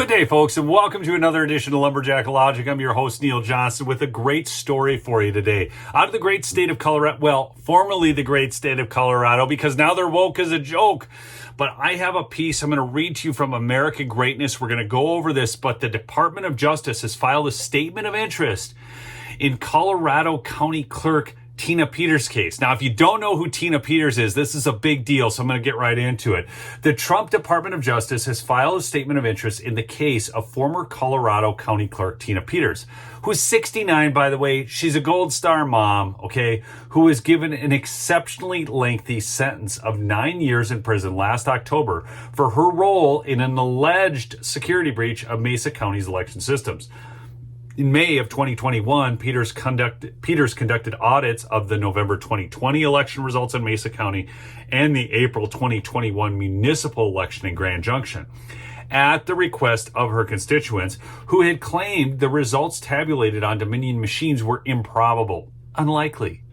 Good day, folks, and welcome to another edition of Lumberjack Logic. I'm your host, Neil Johnson, with a great story for you today. Out of the great state of Colorado, well, formerly the great state of Colorado, because now they're woke as a joke. But I have a piece I'm going to read to you from American Greatness. We're going to go over this, but the Department of Justice has filed a statement of interest in Colorado County Clerk Tina Peters' case. Now, if you don't know who Tina Peters is, this is a big deal, so I'm going to get right into it. The Trump Department of Justice has filed a statement of interest in the case of former Colorado County Clerk Tina Peters, who's 69, by the way. She's a Gold Star mom, okay, who was given an exceptionally lengthy sentence of 9 years in prison last October for her role in an alleged security breach of Mesa County's election systems. In May of 2021, Peters conducted audits of the November 2020 election results in Mesa County and the April 2021 municipal election in Grand Junction at the request of her constituents, who had claimed the results tabulated on Dominion machines were improbable, unlikely.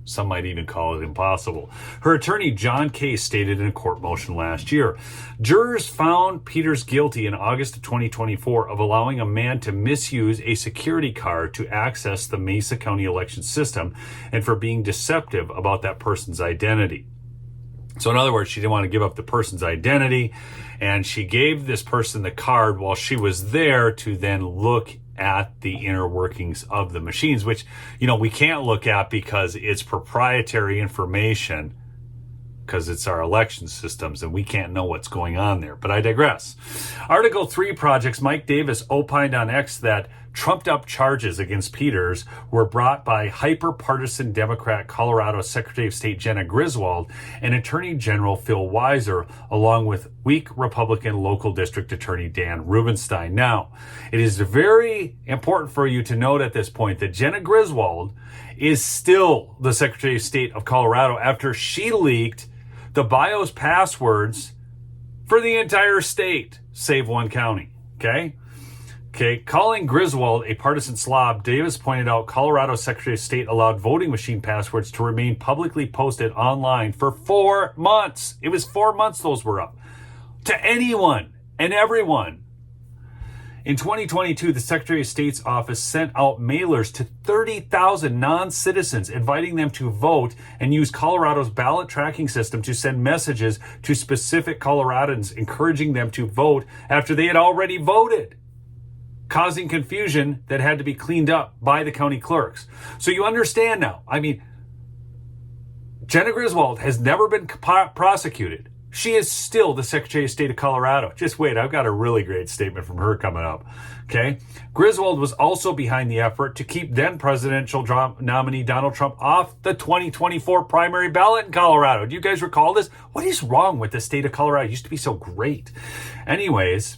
Some might even call it impossible. Her attorney, John Case, stated in a court motion last year. Jurors found Peters guilty in August of 2024 of allowing a man to misuse a security card to access the Mesa County election system and for being deceptive about that person's identity. So in other words, she didn't want to give up the person's identity, and she gave this person the card while she was there to then look at the inner workings of the machines, which, we can't look at because it's proprietary information, because it's our election systems and we can't know what's going on there. But I digress. Article 3 projects Mike Davis opined on X that trumped-up charges against Peters were brought by hyper-partisan Democrat Colorado Secretary of State Jenna Griswold and Attorney General Phil Weiser, along with weak Republican local district attorney Dan Rubenstein. Now, it is very important for you to note at this point that Jenna Griswold is still the Secretary of State of Colorado after she leaked the BIOS passwords for the entire state, save one county, okay? Calling Griswold a partisan slob, Davis pointed out Colorado Secretary of State allowed voting machine passwords to remain publicly posted online for 4 months. It was 4 months those were up to anyone and everyone. In 2022, the Secretary of State's office sent out mailers to 30,000 non-citizens, inviting them to vote and use Colorado's ballot tracking system to send messages to specific Coloradans, encouraging them to vote after they had already voted, causing confusion that had to be cleaned up by the county clerks. So you understand now. Jenna Griswold has never been prosecuted. She is still the Secretary of State of Colorado. Just wait, I've got a really great statement from her coming up. Okay? Griswold was also behind the effort to keep then presidential nominee Donald Trump off the 2024 primary ballot in Colorado. Do you guys recall this? What is wrong with the state of Colorado? It used to be so great. Anyways,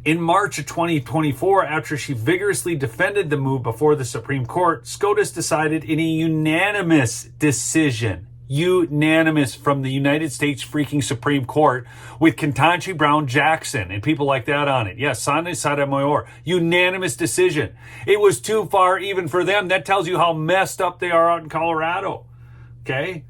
in March of 2024, after she vigorously defended the move before the Supreme Court, SCOTUS decided in a unanimous decision, from the United States freaking Supreme Court, with Ketanji Brown Jackson and people like that on it. Yes, Sana Sotomayor, unanimous decision. It was too far even for them. That tells you how messed up they are out in Colorado. Okay?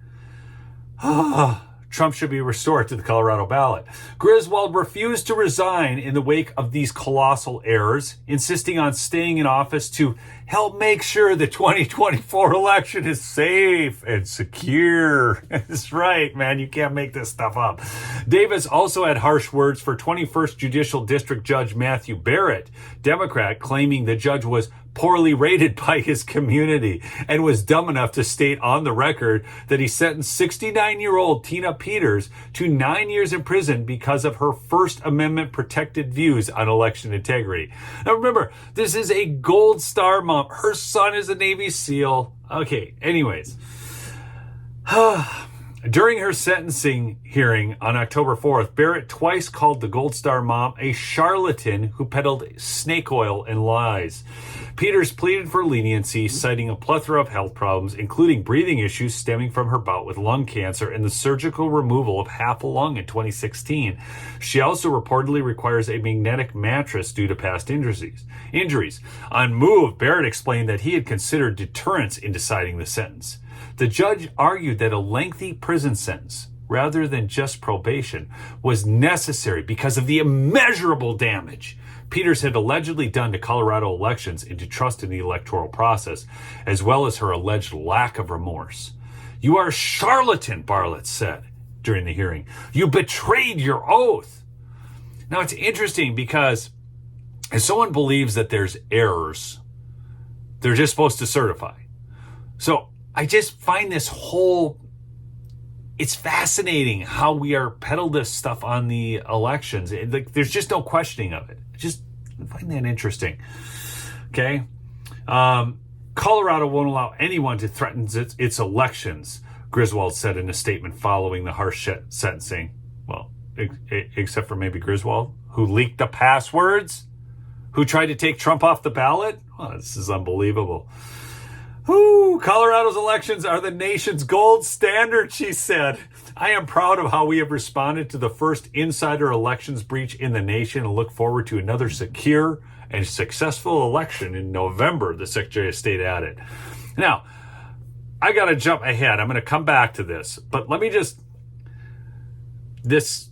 Trump should be restored to the Colorado ballot. Griswold refused to resign in the wake of these colossal errors, insisting on staying in office to help make sure the 2024 election is safe and secure. That's right, man. You can't make this stuff up. Davis also had harsh words for 21st Judicial District Judge Matthew Barrett, Democrat, claiming the judge was poorly rated by his community and was dumb enough to state on the record that he sentenced 69-year-old Tina Peters to 9 years in prison because of her First Amendment protected views on election integrity. Now remember, this is a Gold Star mom. Her son is a Navy SEAL. Okay, anyways. During her sentencing hearing on October 4th, Barrett twice called the Gold Star mom a charlatan who peddled snake oil and lies. Peters pleaded for leniency, citing a plethora of health problems, including breathing issues stemming from her bout with lung cancer and the surgical removal of half a lung in 2016. She also reportedly requires a magnetic mattress due to past injuries. On Move, Barrett explained that he had considered deterrence in deciding the sentence. The judge argued that a lengthy prison sentence rather than just probation, was necessary because of the immeasurable damage Peters had allegedly done to Colorado elections and to trust in the electoral process, as well as her alleged lack of remorse. "You are a charlatan," Bartlett said during the hearing. "You betrayed your oath." Now, it's interesting because if someone believes that there's errors, they're just supposed to certify. So I just find it's fascinating how we are peddled this stuff on the elections. There's just no questioning of it. I find that interesting. Okay. Colorado won't allow anyone to threaten its elections, Griswold said in a statement following the harsh sentencing. Well, except for maybe Griswold, who leaked the passwords, who tried to take Trump off the ballot. Oh, this is unbelievable. Colorado's elections are the nation's gold standard, she said. "I am proud of how we have responded to the first insider elections breach in the nation and look forward to another secure and successful election in November," the Secretary of State added. Now, I got to jump ahead. I'm going to come back to this, but let me this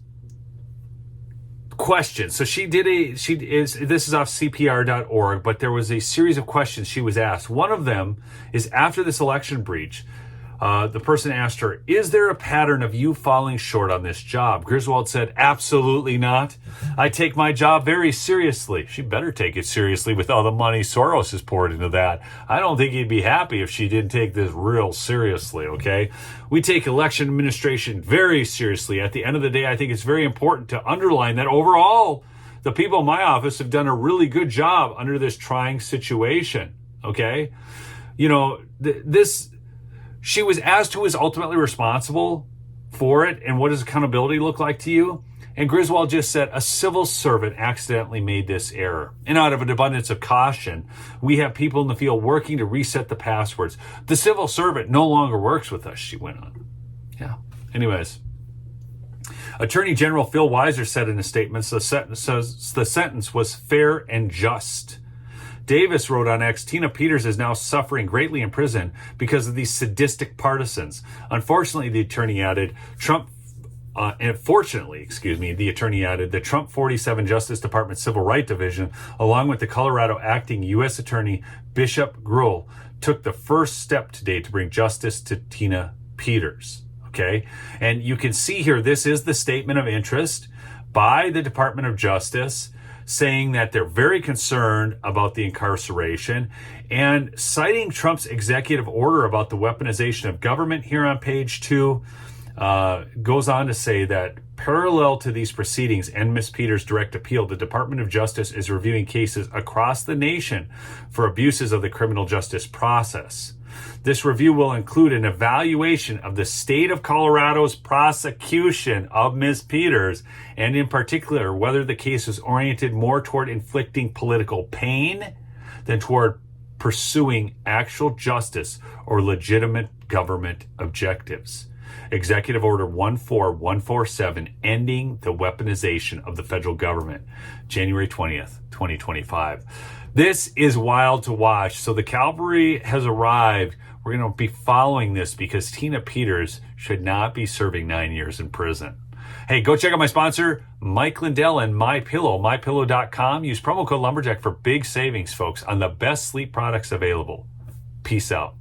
question. So this is off CPR.org, but there was a series of questions she was asked. One of them is, after this election breach, the person asked her, "Is there a pattern of you falling short on this job?" Griswold said, "Absolutely not. I take my job very seriously." She better take it seriously with all the money Soros has poured into that. I don't think he'd be happy if she didn't take this real seriously, okay? "We take election administration very seriously. At the end of the day, I think it's very important to underline that overall, the people in my office have done a really good job under this trying situation," okay? She was asked who is ultimately responsible for it and what does accountability look like to you. And Griswold just said, "A civil servant accidentally made this error. And out of an abundance of caution, we have people in the field working to reset the passwords. The civil servant no longer works with us," she went on. Yeah. Anyways, Attorney General Phil Weiser said in a statement, the sentence was fair and just. Davis wrote on X, "Tina Peters is now suffering greatly in prison because of these sadistic partisans. Unfortunately," the attorney added, the attorney added, "the Trump 47 Justice Department Civil Rights Division, along with the Colorado acting U.S. Attorney Bishop Gruhl, took the first step today to bring justice to Tina Peters." Okay? And you can see here, this is the statement of interest by the Department of Justice, saying that they're very concerned about the incarceration and citing Trump's executive order about the weaponization of government here on page 2, goes on to say that parallel to these proceedings and Ms. Peters' direct appeal, the Department of Justice is reviewing cases across the nation for abuses of the criminal justice process. This review will include an evaluation of the state of Colorado's prosecution of Ms. Peters, and in particular, whether the case is oriented more toward inflicting political pain than toward pursuing actual justice or legitimate government objectives. Executive Order 14147, ending the weaponization of the federal government, January 20th, 2025. This is wild to watch. So the cavalry has arrived. We're going to be following this because Tina Peters should not be serving 9 years in prison. Hey, go check out my sponsor, Mike Lindell and MyPillow, mypillow.com. Use promo code Lumberjack for big savings, folks, on the best sleep products available. Peace out.